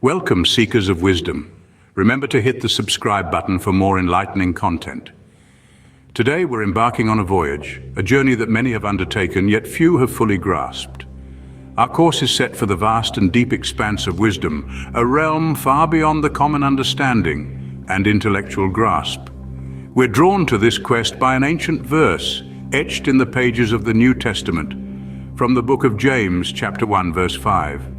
Welcome, seekers of wisdom. Remember to hit the subscribe button for more enlightening content. Today we're embarking on a voyage, a journey that many have undertaken, yet few have fully grasped. Our course is set for the vast and deep expanse of wisdom, a realm far beyond the common understanding and intellectual grasp. We're drawn to this quest by an ancient verse, etched in the pages of the New Testament, from the book of James, chapter 1, verse 5.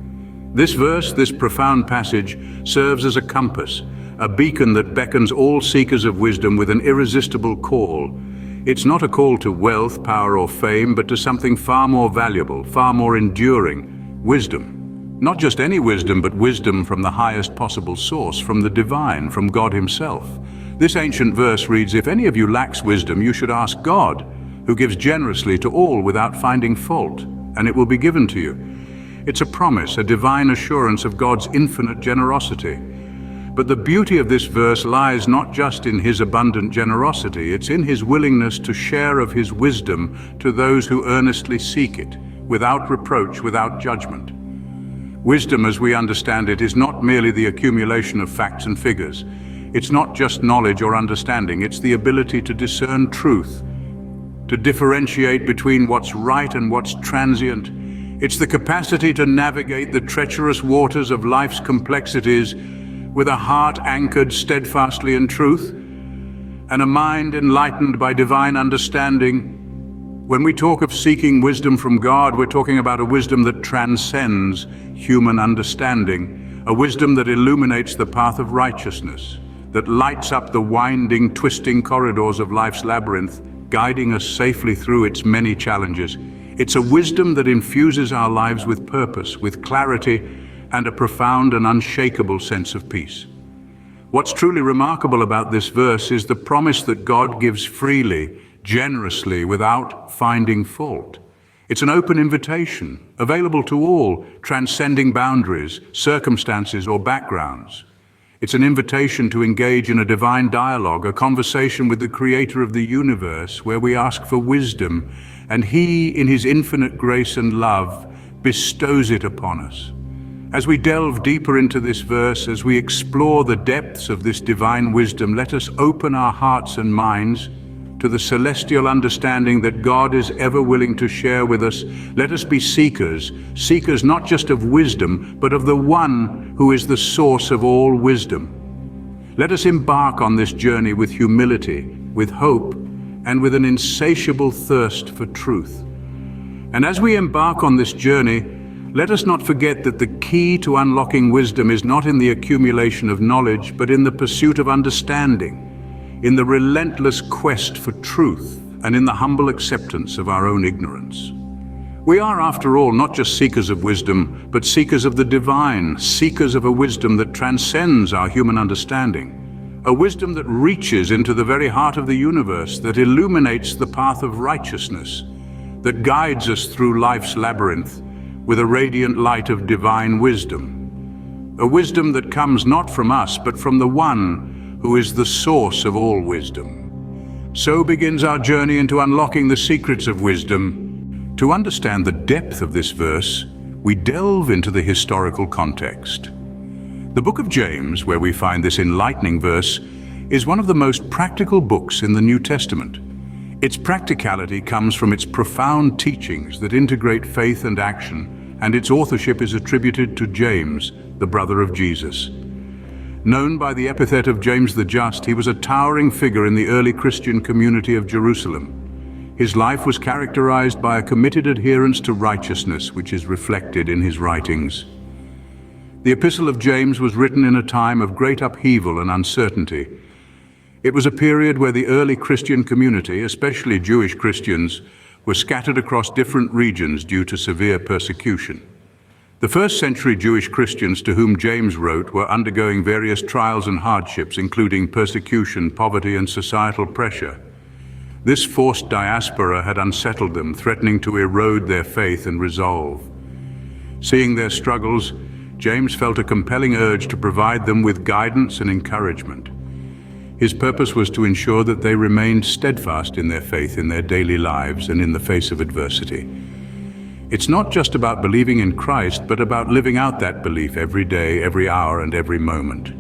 This verse, this profound passage, serves as a compass, a beacon that beckons all seekers of wisdom with an irresistible call. It's not a call to wealth, power, or fame, but to something far more valuable, far more enduring: wisdom. Not just any wisdom, but wisdom from the highest possible source, from the divine, from God Himself. This ancient verse reads, "If any of you lacks wisdom, you should ask God, who gives generously to all without finding fault, and it will be given to you." It's a promise, a divine assurance of God's infinite generosity. But the beauty of this verse lies not just in His abundant generosity, it's in His willingness to share of His wisdom to those who earnestly seek it, without reproach, without judgment. Wisdom, as we understand it, is not merely the accumulation of facts and figures. It's not just knowledge or understanding, it's the ability to discern truth, to differentiate between what's right and what's transient. It's the capacity to navigate the treacherous waters of life's complexities with a heart anchored steadfastly in truth and a mind enlightened by divine understanding. When we talk of seeking wisdom from God, we're talking about a wisdom that transcends human understanding, a wisdom that illuminates the path of righteousness, that lights up the winding, twisting corridors of life's labyrinth, guiding us safely through its many challenges. It's a wisdom that infuses our lives with purpose, with clarity, and a profound and unshakable sense of peace. What's truly remarkable about this verse is the promise that God gives freely, generously, without finding fault. It's an open invitation, available to all, transcending boundaries, circumstances, or backgrounds. It's an invitation to engage in a divine dialogue, a conversation with the Creator of the universe, where we ask for wisdom, and He, in His infinite grace and love, bestows it upon us. As we delve deeper into this verse, as we explore the depths of this divine wisdom, let us open our hearts and minds to the celestial understanding that God is ever willing to share with us. Let us be seekers, seekers not just of wisdom, but of the one who is the source of all wisdom. Let us embark on this journey with humility, with hope, and with an insatiable thirst for truth. And as we embark on this journey, let us not forget that the key to unlocking wisdom is not in the accumulation of knowledge, but in the pursuit of understanding, in the relentless quest for truth, and in the humble acceptance of our own ignorance. We are, after all, not just seekers of wisdom, but seekers of the divine, seekers of a wisdom that transcends our human understanding, a wisdom that reaches into the very heart of the universe, that illuminates the path of righteousness, that guides us through life's labyrinth with a radiant light of divine wisdom, a wisdom that comes not from us, but from the one who is the source of all wisdom. So begins our journey into unlocking the secrets of wisdom. To understand the depth of this verse, we delve into the historical context. The book of James, where we find this enlightening verse, is one of the most practical books in the New Testament. Its practicality comes from its profound teachings that integrate faith and action, and its authorship is attributed to James, the brother of Jesus. Known by the epithet of James the Just, he was a towering figure in the early Christian community of Jerusalem. His life was characterized by a committed adherence to righteousness, which is reflected in his writings. The Epistle of James was written in a time of great upheaval and uncertainty. It was a period where the early Christian community, especially Jewish Christians, were scattered across different regions due to severe persecution. The first century Jewish Christians to whom James wrote were undergoing various trials and hardships, including persecution, poverty, and societal pressure. This forced diaspora had unsettled them, threatening to erode their faith and resolve. Seeing their struggles, James felt a compelling urge to provide them with guidance and encouragement. His purpose was to ensure that they remained steadfast in their faith in their daily lives and in the face of adversity. It's not just about believing in Christ, but about living out that belief every day, every hour, and every moment.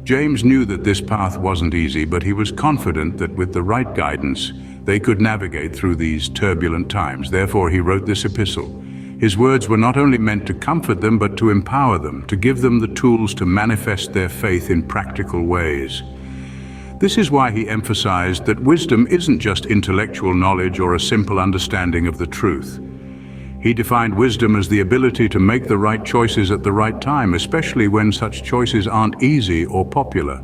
James knew that this path wasn't easy, but he was confident that with the right guidance, they could navigate through these turbulent times. Therefore, he wrote this epistle. His words were not only meant to comfort them, but to empower them, to give them the tools to manifest their faith in practical ways. This is why he emphasized that wisdom isn't just intellectual knowledge or a simple understanding of the truth. He defined wisdom as the ability to make the right choices at the right time, especially when such choices aren't easy or popular.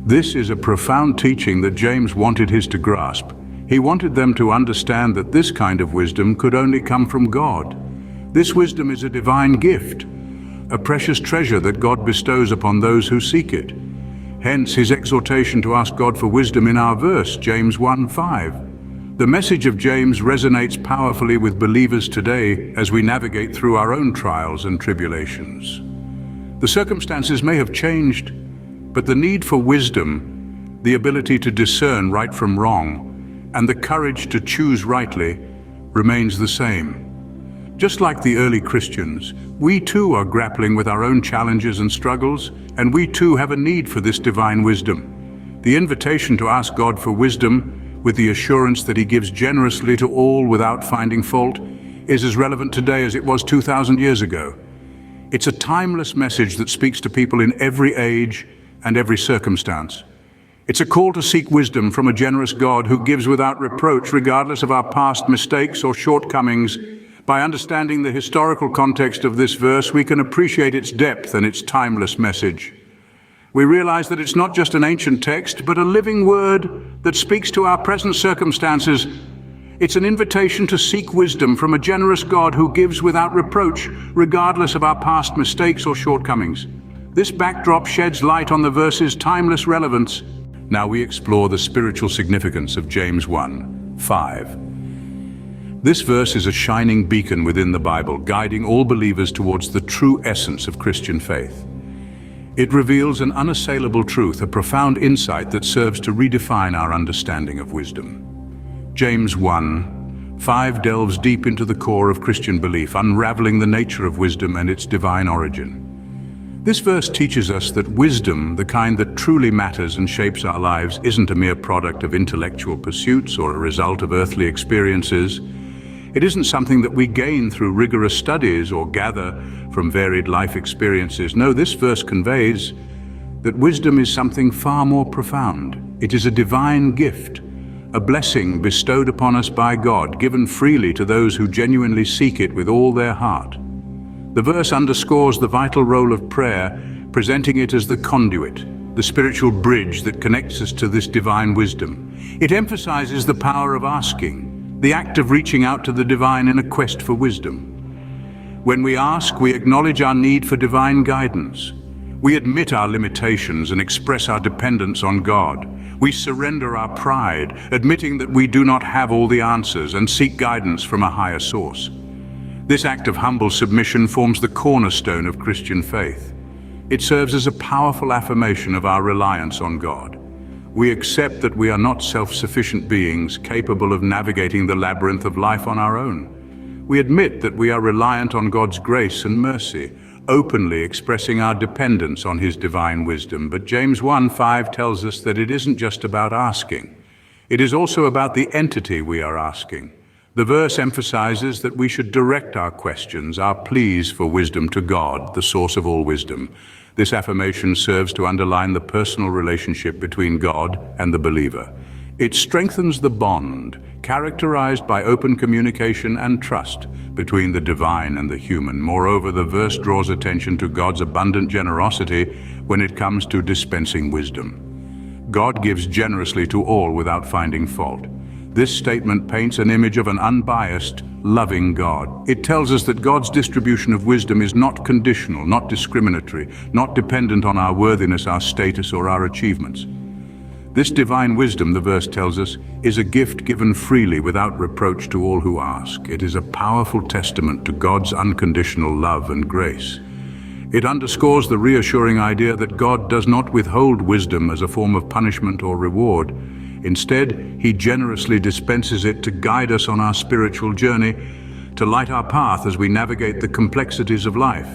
This is a profound teaching that James wanted his to grasp. He wanted them to understand that this kind of wisdom could only come from God. This wisdom is a divine gift, a precious treasure that God bestows upon those who seek it. Hence his exhortation to ask God for wisdom in our verse, James 1:5. The message of James resonates powerfully with believers today as we navigate through our own trials and tribulations. The circumstances may have changed, but the need for wisdom, the ability to discern right from wrong, and the courage to choose rightly remains the same. Just like the early Christians, we too are grappling with our own challenges and struggles, and we too have a need for this divine wisdom. The invitation to ask God for wisdom, with the assurance that He gives generously to all without finding fault, is as relevant today as it was 2,000 years ago. It's a timeless message that speaks to people in every age and every circumstance. It's a call to seek wisdom from a generous God who gives without reproach, regardless of our past mistakes or shortcomings. By understanding the historical context of this verse, we can appreciate its depth and its timeless message. We realize that it's not just an ancient text, but a living word that speaks to our present circumstances. It's an invitation to seek wisdom from a generous God who gives without reproach, regardless of our past mistakes or shortcomings. This backdrop sheds light on the verse's timeless relevance. Now we explore the spiritual significance of James 1:5. This verse is a shining beacon within the Bible, guiding all believers towards the true essence of Christian faith. It reveals an unassailable truth, a profound insight that serves to redefine our understanding of wisdom. James 1:5 delves deep into the core of Christian belief, unraveling the nature of wisdom and its divine origin. This verse teaches us that wisdom, the kind that truly matters and shapes our lives, isn't a mere product of intellectual pursuits or a result of earthly experiences. It isn't something that we gain through rigorous studies or gather from varied life experiences. No, this verse conveys that wisdom is something far more profound. It is a divine gift, a blessing bestowed upon us by God, given freely to those who genuinely seek it with all their heart. The verse underscores the vital role of prayer, presenting it as the conduit, the spiritual bridge that connects us to this divine wisdom. It emphasizes the power of asking, the act of reaching out to the divine in a quest for wisdom. When we ask, we acknowledge our need for divine guidance. We admit our limitations and express our dependence on God. We surrender our pride, admitting that we do not have all the answers, and seek guidance from a higher source. This act of humble submission forms the cornerstone of Christian faith. It serves as a powerful affirmation of our reliance on God. We accept that we are not self-sufficient beings capable of navigating the labyrinth of life on our own. We admit that we are reliant on God's grace and mercy, openly expressing our dependence on His divine wisdom. But James 1:5 tells us that it isn't just about asking. It is also about the entity we are asking. The verse emphasizes that we should direct our questions, our pleas for wisdom to God, the source of all wisdom. This affirmation serves to underline the personal relationship between God and the believer. It strengthens the bond, characterized by open communication and trust between the divine and the human. Moreover, the verse draws attention to God's abundant generosity when it comes to dispensing wisdom. God gives generously to all without finding fault. This statement paints an image of an unbiased, loving God. It tells us that God's distribution of wisdom is not conditional, not discriminatory, not dependent on our worthiness, our status, or our achievements. This divine wisdom, the verse tells us, is a gift given freely without reproach to all who ask. It is a powerful testament to God's unconditional love and grace. It underscores the reassuring idea that God does not withhold wisdom as a form of punishment or reward. Instead, He generously dispenses it to guide us on our spiritual journey. to light our path as we navigate the complexities of life.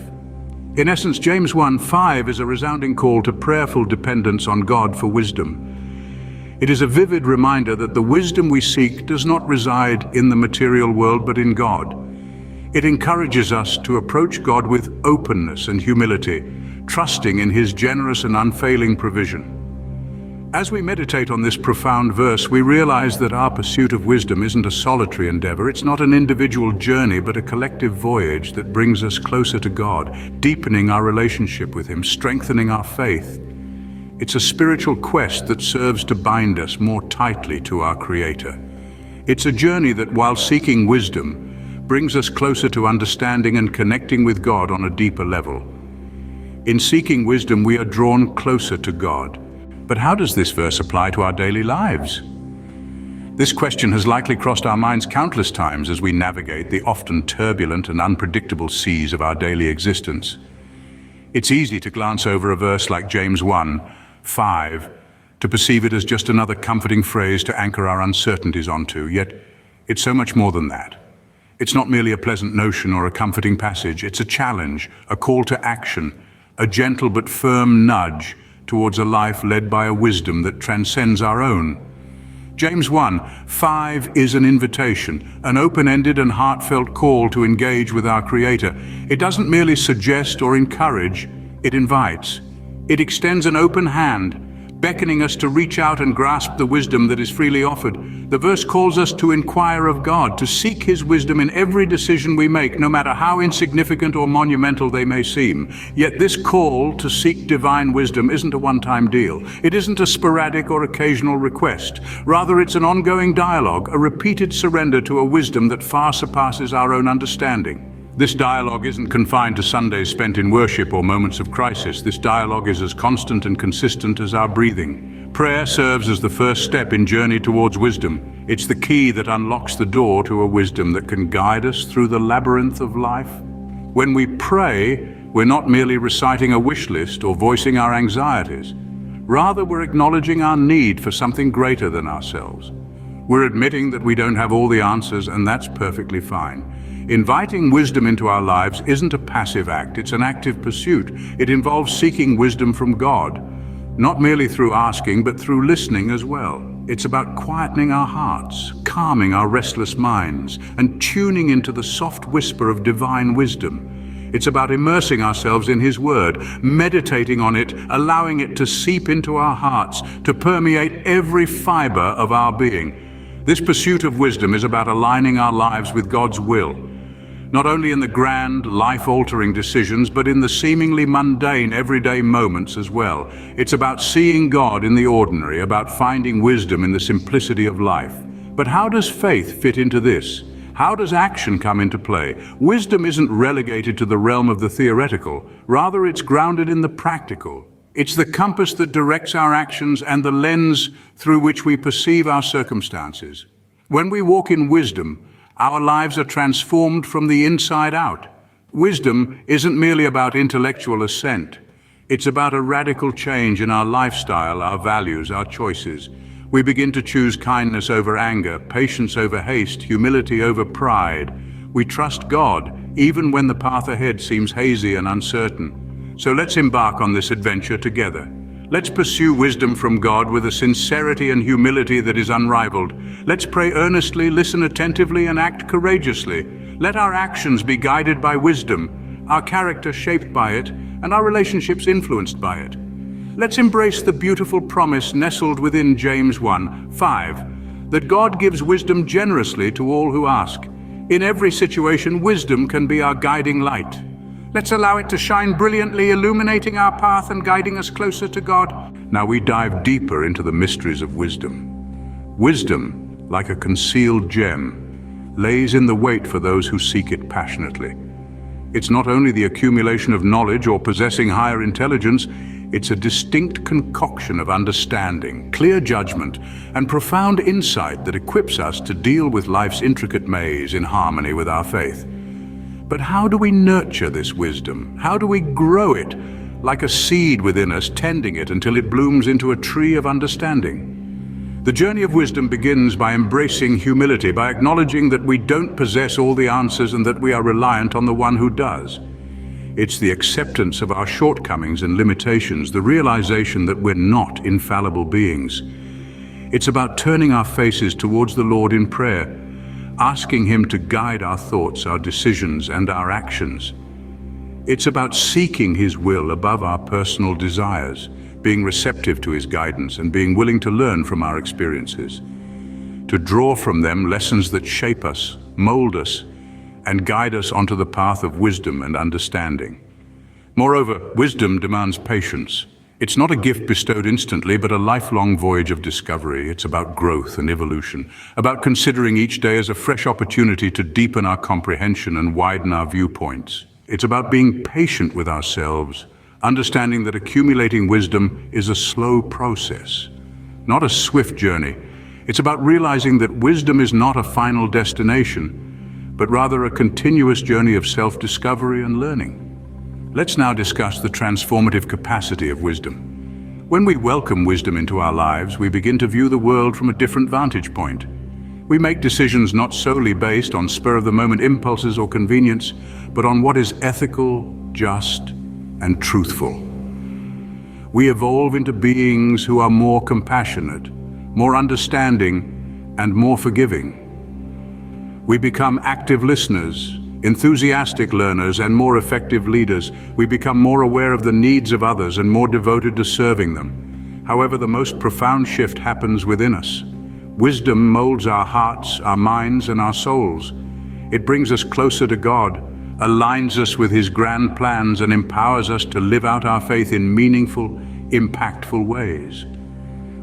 In essence, James 1:5 is a resounding call to prayerful dependence on God for wisdom. It is a vivid reminder that the wisdom we seek does not reside in the material world but in God. It encourages us to approach God with openness and humility, trusting in His generous and unfailing provision. As we meditate on this profound verse, we realize that our pursuit of wisdom isn't a solitary endeavor. It's not an individual journey, but a collective voyage that brings us closer to God, deepening our relationship with Him, strengthening our faith. It's a spiritual quest that serves to bind us more tightly to our Creator. It's a journey that, while seeking wisdom, brings us closer to understanding and connecting with God on a deeper level. In seeking wisdom, we are drawn closer to God. But how does this verse apply to our daily lives? This question has likely crossed our minds countless times as we navigate the often turbulent and unpredictable seas of our daily existence. It's easy to glance over a verse like James 1:5, to perceive it as just another comforting phrase to anchor our uncertainties onto, yet it's so much more than that. It's not merely a pleasant notion or a comforting passage, it's a challenge, a call to action, a gentle but firm nudge towards a life led by a wisdom that transcends our own. James 1:5 is an invitation, an open-ended and heartfelt call to engage with our Creator. It doesn't merely suggest or encourage, it invites. It extends an open hand, beckoning us to reach out and grasp the wisdom that is freely offered. The verse calls us to inquire of God, to seek His wisdom in every decision we make, no matter how insignificant or monumental they may seem. Yet this call to seek divine wisdom isn't a one-time deal. It isn't a sporadic or occasional request. Rather, it's an ongoing dialogue, a repeated surrender to a wisdom that far surpasses our own understanding. This dialogue isn't confined to Sundays spent in worship or moments of crisis. This dialogue is as constant and consistent as our breathing. Prayer serves as the first step in journey towards wisdom. It's the key that unlocks the door to a wisdom that can guide us through the labyrinth of life. When we pray, we're not merely reciting a wish list or voicing our anxieties. Rather, we're acknowledging our need for something greater than ourselves. We're admitting that we don't have all the answers, and that's perfectly fine. Inviting wisdom into our lives isn't a passive act, it's an active pursuit. It involves seeking wisdom from God, not merely through asking, but through listening as well. It's about quietening our hearts, calming our restless minds, and tuning into the soft whisper of divine wisdom. It's about immersing ourselves in His Word, meditating on it, allowing it to seep into our hearts, to permeate every fiber of our being. This pursuit of wisdom is about aligning our lives with God's will, not only in the grand, life-altering decisions, but in the seemingly mundane, everyday moments as well. It's about seeing God in the ordinary, about finding wisdom in the simplicity of life. But how does faith fit into this? How does action come into play? Wisdom isn't relegated to the realm of the theoretical. Rather, it's grounded in the practical. It's the compass that directs our actions and the lens through which we perceive our circumstances. When we walk in wisdom, our lives are transformed from the inside out. Wisdom isn't merely about intellectual assent. It's about a radical change in our lifestyle, our values, our choices. We begin to choose kindness over anger, patience over haste, humility over pride. We trust God, even when the path ahead seems hazy and uncertain. So let's embark on this adventure together. Let's pursue wisdom from God with a sincerity and humility that is unrivaled. Let's pray earnestly, listen attentively, and act courageously. Let our actions be guided by wisdom, our character shaped by it, and our relationships influenced by it. Let's embrace the beautiful promise nestled within James 1:5, that God gives wisdom generously to all who ask. In every situation, wisdom can be our guiding light. Let's allow it to shine brilliantly, illuminating our path and guiding us closer to God. Now we dive deeper into the mysteries of wisdom. Wisdom, like a concealed gem, lays in the wait for those who seek it passionately. It's not only the accumulation of knowledge or possessing higher intelligence, it's a distinct concoction of understanding, clear judgment, and profound insight that equips us to deal with life's intricate maze in harmony with our faith. But how do we nurture this wisdom? How do we grow it, like a seed within us, tending it until it blooms into a tree of understanding? The journey of wisdom begins by embracing humility, by acknowledging that we don't possess all the answers and that we are reliant on the one who does. It's the acceptance of our shortcomings and limitations, the realization that we're not infallible beings. It's about turning our faces towards the Lord in prayer, asking Him to guide our thoughts, our decisions, and our actions. It's about seeking His will above our personal desires, being receptive to His guidance and being willing to learn from our experiences, to draw from them lessons that shape us, mold us, and guide us onto the path of wisdom and understanding. Moreover, wisdom demands patience. It's not a gift bestowed instantly, but a lifelong voyage of discovery. It's about growth and evolution, about considering each day as a fresh opportunity to deepen our comprehension and widen our viewpoints. It's about being patient with ourselves, understanding that accumulating wisdom is a slow process, not a swift journey. It's about realizing that wisdom is not a final destination, but rather a continuous journey of self-discovery and learning. Let's now discuss the transformative capacity of wisdom. When we welcome wisdom into our lives, we begin to view the world from a different vantage point. We make decisions not solely based on spur-of-the-moment impulses or convenience, but on what is ethical, just, and truthful. We evolve into beings who are more compassionate, more understanding, and more forgiving. We become active listeners, enthusiastic learners, and more effective leaders. We become more aware of the needs of others and more devoted to serving them. However, the most profound shift happens within us. Wisdom molds our hearts, our minds, and our souls. It brings us closer to God, aligns us with His grand plans, and empowers us to live out our faith in meaningful, impactful ways.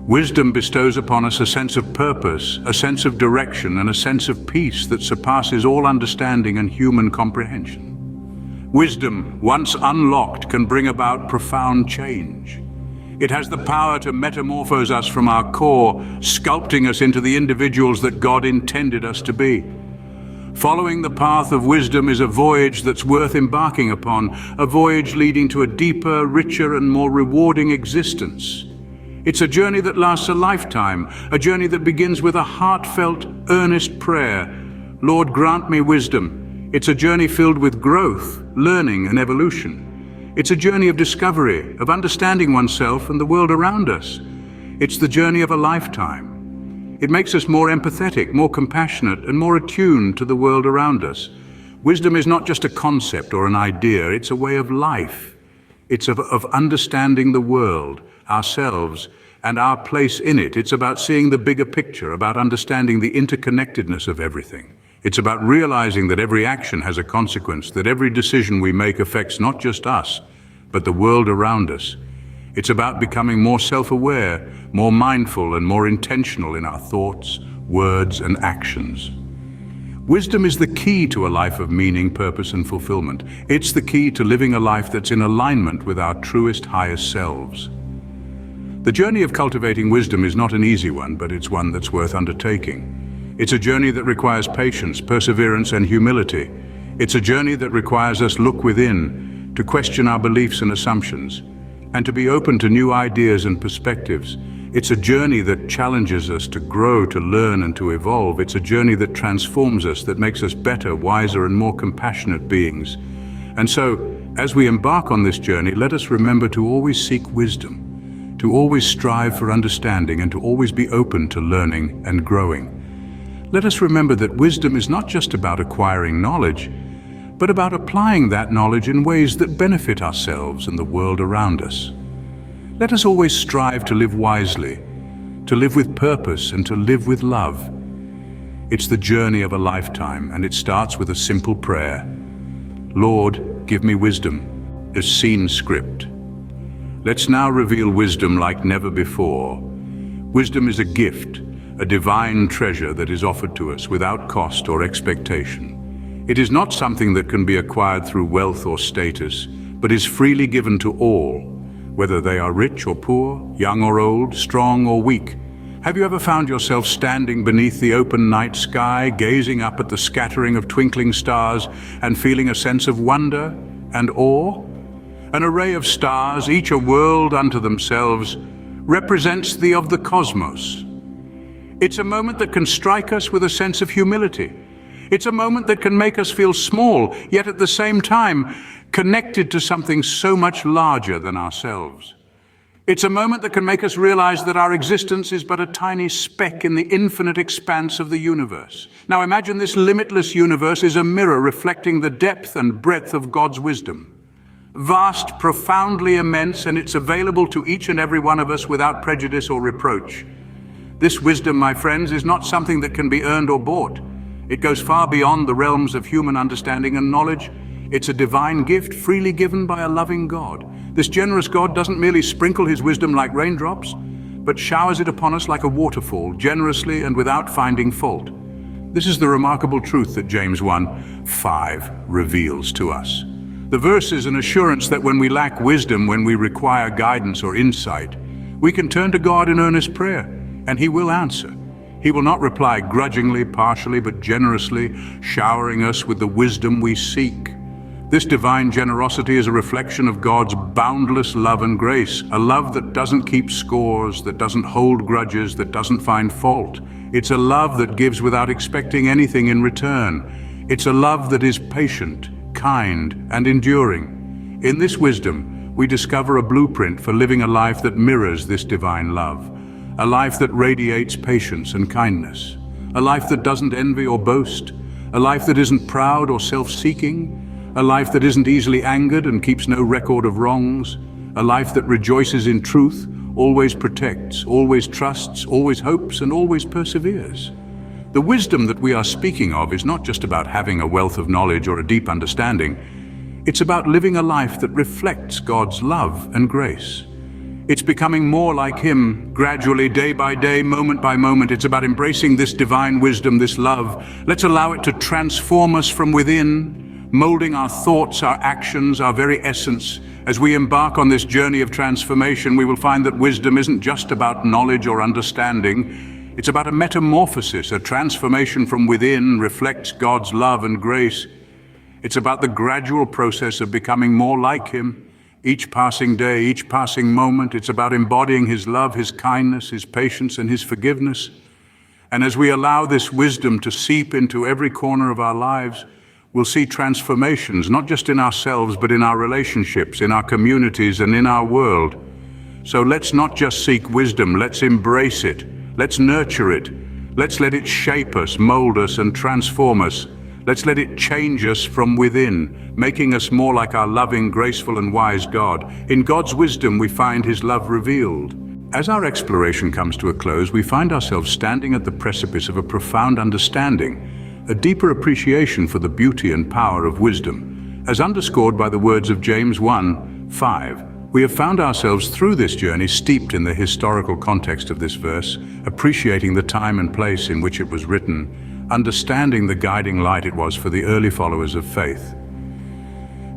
Wisdom bestows upon us a sense of purpose, a sense of direction, and a sense of peace that surpasses all understanding and human comprehension. Wisdom, once unlocked, can bring about profound change. It has the power to metamorphose us from our core, sculpting us into the individuals that God intended us to be. Following the path of wisdom is a voyage that's worth embarking upon, a voyage leading to a deeper, richer, and more rewarding existence. It's a journey that lasts a lifetime, a journey that begins with a heartfelt, earnest prayer. Lord, grant me wisdom. It's a journey filled with growth, learning, and evolution. It's a journey of discovery, of understanding oneself and the world around us. It's the journey of a lifetime. It makes us more empathetic, more compassionate, and more attuned to the world around us. Wisdom is not just a concept or an idea, it's a way of life. It's of understanding the world, ourselves, and our place in it. It's about seeing the bigger picture, about understanding the interconnectedness of everything. It's about realizing that every action has a consequence, that every decision we make affects not just us, but the world around us. It's about becoming more self-aware, more mindful, and more intentional in our thoughts, words, and actions. Wisdom is the key to a life of meaning, purpose, and fulfillment. It's the key to living a life that's in alignment with our truest, highest selves. The journey of cultivating wisdom is not an easy one, but it's one that's worth undertaking. It's a journey that requires patience, perseverance, and humility. It's a journey that requires us look within, to question our beliefs and assumptions, and to be open to new ideas and perspectives. It's a journey that challenges us to grow, to learn, and to evolve. It's a journey that transforms us, that makes us better, wiser, and more compassionate beings. And so, as we embark on this journey, let us remember to always seek wisdom, to always strive for understanding, and to always be open to learning and growing. Let us remember that wisdom is not just about acquiring knowledge, but about applying that knowledge in ways that benefit ourselves and the world around us. Let us always strive to live wisely, to live with purpose, and to live with love. It's the journey of a lifetime, and it starts with a simple prayer. Lord, give me wisdom, a scene script. Let's now reveal wisdom like never before. Wisdom is a gift, a divine treasure that is offered to us without cost or expectation. It is not something that can be acquired through wealth or status, but is freely given to all, whether they are rich or poor, young or old, strong or weak. Have you ever found yourself standing beneath the open night sky, gazing up at the scattering of twinkling stars and feeling a sense of wonder and awe? An array of stars, each a world unto themselves, represents the cosmos. It's a moment that can strike us with a sense of humility. It's a moment that can make us feel small, yet at the same time connected to something so much larger than ourselves. It's a moment that can make us realize that our existence is but a tiny speck in the infinite expanse of the universe. Now imagine this limitless universe is a mirror reflecting the depth and breadth of God's wisdom. Vast, profoundly immense, and it's available to each and every one of us without prejudice or reproach. This wisdom, my friends, is not something that can be earned or bought. It goes far beyond the realms of human understanding and knowledge. It's a divine gift freely given by a loving God. This generous God doesn't merely sprinkle his wisdom like raindrops, but showers it upon us like a waterfall, generously and without finding fault. This is the remarkable truth that James 1:5 reveals to us. The verse is an assurance that when we lack wisdom, when we require guidance or insight, we can turn to God in earnest prayer, and he will answer. He will not reply grudgingly, partially, but generously, showering us with the wisdom we seek. This divine generosity is a reflection of God's boundless love and grace, a love that doesn't keep scores, that doesn't hold grudges, that doesn't find fault. It's a love that gives without expecting anything in return. It's a love that is patient, kind, and enduring. In this wisdom, we discover a blueprint for living a life that mirrors this divine love. A life that radiates patience and kindness. A life that doesn't envy or boast. A life that isn't proud or self-seeking. A life that isn't easily angered and keeps no record of wrongs. A life that rejoices in truth, always protects, always trusts, always hopes, and always perseveres. The wisdom that we are speaking of is not just about having a wealth of knowledge or a deep understanding. It's about living a life that reflects God's love and grace. It's becoming more like him, gradually, day by day, moment by moment. It's about embracing this divine wisdom, this love. Let's allow it to transform us from within, molding our thoughts, our actions, our very essence. As we embark on this journey of transformation, we will find that wisdom isn't just about knowledge or understanding. It's about a metamorphosis, a transformation from within reflects God's love and grace. It's about the gradual process of becoming more like him. Each passing day, each passing moment, it's about embodying his love, his kindness, his patience, and his forgiveness. And as we allow this wisdom to seep into every corner of our lives, we'll see transformations, not just in ourselves, but in our relationships, in our communities, and in our world. So let's not just seek wisdom, let's embrace it. Let's nurture it. Let's let it shape us, mold us, and transform us. Let's let it change us from within, making us more like our loving, graceful, and wise God. In God's wisdom, we find his love revealed. As our exploration comes to a close, we find ourselves standing at the precipice of a profound understanding, a deeper appreciation for the beauty and power of wisdom. As underscored by the words of James 1:5, we have found ourselves through this journey steeped in the historical context of this verse, appreciating the time and place in which it was written, understanding the guiding light it was for the early followers of faith.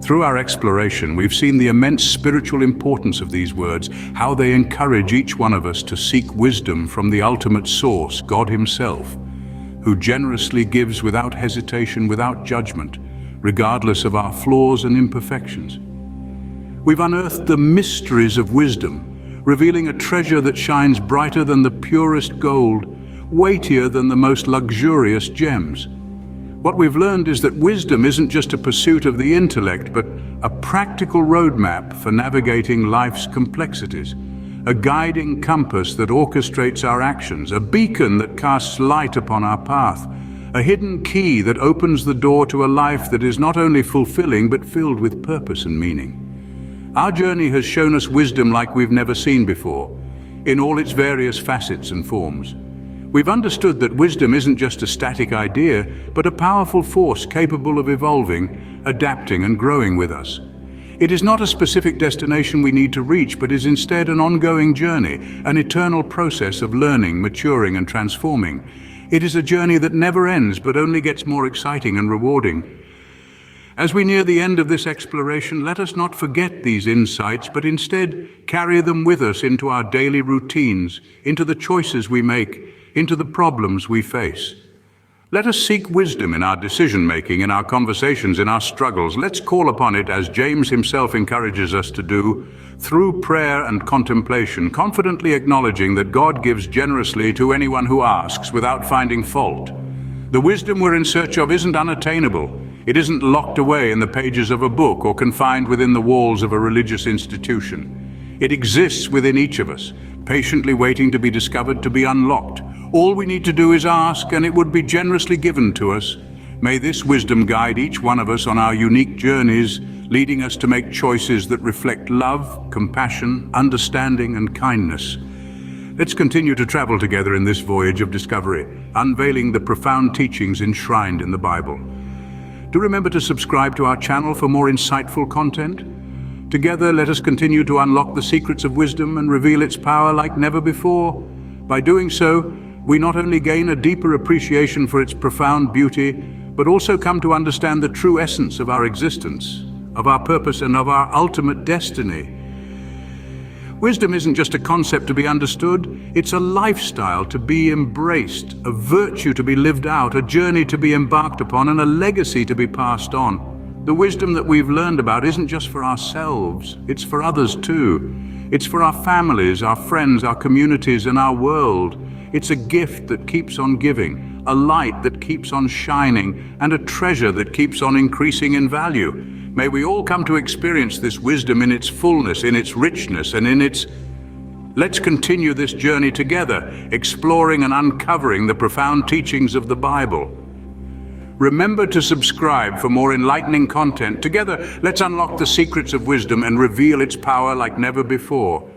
Through our exploration, we've seen the immense spiritual importance of these words, how they encourage each one of us to seek wisdom from the ultimate source, God himself, who generously gives without hesitation, without judgment, regardless of our flaws and imperfections. We've unearthed the mysteries of wisdom, revealing a treasure that shines brighter than the purest gold, weightier than the most luxurious gems. What we've learned is that wisdom isn't just a pursuit of the intellect, but a practical roadmap for navigating life's complexities, a guiding compass that orchestrates our actions, a beacon that casts light upon our path, a hidden key that opens the door to a life that is not only fulfilling, but filled with purpose and meaning. Our journey has shown us wisdom like we've never seen before, in all its various facets and forms. We've understood that wisdom isn't just a static idea, but a powerful force capable of evolving, adapting, and growing with us. It is not a specific destination we need to reach, but is instead an ongoing journey, an eternal process of learning, maturing, and transforming. It is a journey that never ends, but only gets more exciting and rewarding. As we near the end of this exploration, let us not forget these insights, but instead carry them with us into our daily routines, into the choices we make, into the problems we face. Let us seek wisdom in our decision-making, in our conversations, in our struggles. Let's call upon it, as James himself encourages us to do, through prayer and contemplation, confidently acknowledging that God gives generously to anyone who asks without finding fault. The wisdom we're in search of isn't unattainable. It isn't locked away in the pages of a book or confined within the walls of a religious institution. It exists within each of us, patiently waiting to be discovered, to be unlocked. All we need to do is ask, and it would be generously given to us. May this wisdom guide each one of us on our unique journeys, leading us to make choices that reflect love, compassion, understanding, and kindness. Let's continue to travel together in this voyage of discovery, unveiling the profound teachings enshrined in the Bible. Do remember to subscribe to our channel for more insightful content. Together, let us continue to unlock the secrets of wisdom and reveal its power like never before. By doing so, we not only gain a deeper appreciation for its profound beauty, but also come to understand the true essence of our existence, of our purpose, and of our ultimate destiny. Wisdom isn't just a concept to be understood, it's a lifestyle to be embraced, a virtue to be lived out, a journey to be embarked upon, and a legacy to be passed on. The wisdom that we've learned about isn't just for ourselves, it's for others too. It's for our families, our friends, our communities, and our world. It's a gift that keeps on giving, a light that keeps on shining, and a treasure that keeps on increasing in value. May we all come to experience this wisdom in its fullness, in its richness, and in its... Let's continue this journey together, exploring and uncovering the profound teachings of the Bible. Remember to subscribe for more enlightening content. Together, let's unlock the secrets of wisdom and reveal its power like never before.